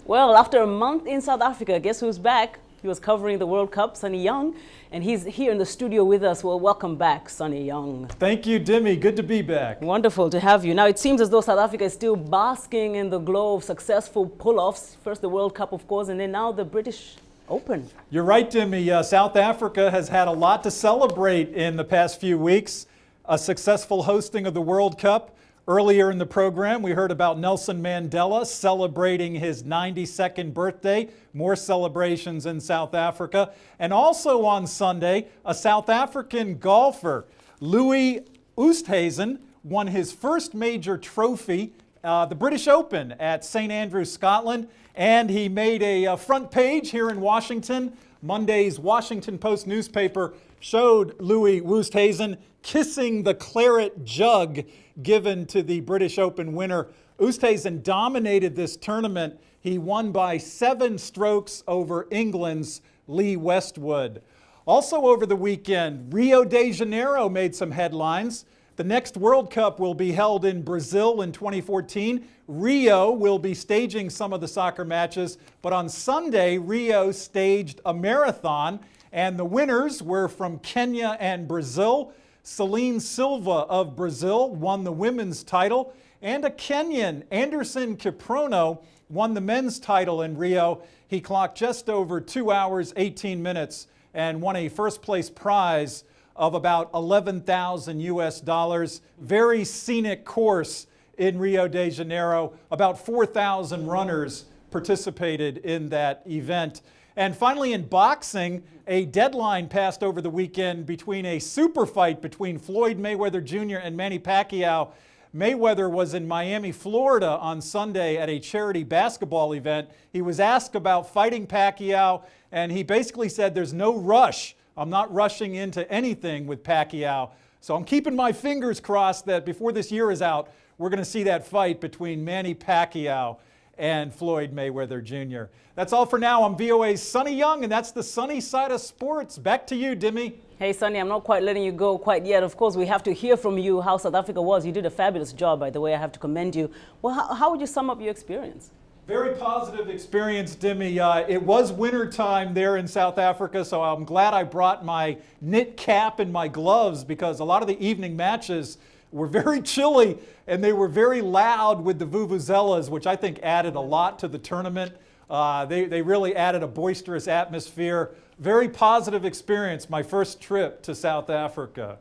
Well, after a month in South Africa, guess who's back? He was covering the World Cup, Sonny Young, and he's here in the studio with us. Well, welcome back, Sonny Young. Thank you, Demi. Good to be back. Wonderful to have you. Now, it seems as though South Africa is still basking in the glow of successful pull-offs. First the World Cup, of course, and then now the British Open. You're right, Demi. South Africa has had a lot to celebrate in the past few weeks. A successful hosting of the World Cup. Earlier in the program, we heard about Nelson Mandela celebrating his 92nd birthday. More celebrations in South Africa. And also on Sunday, a South African golfer, Louis Oosthuizen, won his first major trophy, the British Open at St. Andrews, Scotland. And he made a front page here in Washington. Monday's Washington Post newspaper showed Louis Oosthuizen kissing the claret jug given to the British Open winner. Oosthuizen dominated this tournament. He won by 7 strokes over England's Lee Westwood. Also over the weekend, Rio de Janeiro made some headlines. The next World Cup will be held in Brazil in 2014. Rio will be staging some of the soccer matches, but on Sunday, Rio staged a marathon, and the winners were from Kenya and Brazil. Celine Silva of Brazil won the women's title, and a Kenyan, Anderson Kiprono, won the men's title in Rio. He clocked just over 2 hours, 18 minutes, and won a first place prize of about 11,000 US dollars. Very scenic course in Rio de Janeiro. About 4,000 runners participated in that event. And finally in boxing, a deadline passed over the weekend between a super fight between Floyd Mayweather Jr. and Manny Pacquiao. Mayweather was in Miami, Florida on Sunday at a charity basketball event. He was asked about fighting Pacquiao, and he basically said, "There's no rush. I'm not rushing into anything with Pacquiao." So I'm keeping my fingers crossed that before this year is out, we're going to see that fight between Manny Pacquiao and Floyd Mayweather Jr. That's all for now. I'm VOA's Sonny Young, and that's the sunny side of sports. Back to you, Demi. Hey, Sonny, I'm not quite letting you go quite yet. Of course, we have to hear from you how South Africa was. You did a fabulous job, by the way. I have to commend you. Well, how would you sum up your experience? Very positive experience, Demi. It was winter time there in South Africa, so I'm glad I brought my knit cap and my gloves because a lot of the evening matches were very chilly and they were very loud with the vuvuzelas, which I think added a lot to the tournament. They really added a boisterous atmosphere. Very positive experience, my first trip to South Africa.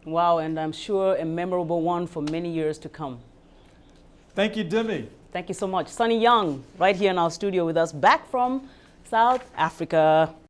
Wow, and I'm sure a memorable one for many years to come. Thank you, Demi. Thank you so much. Sonny Young, right here in our studio with us, back from South Africa.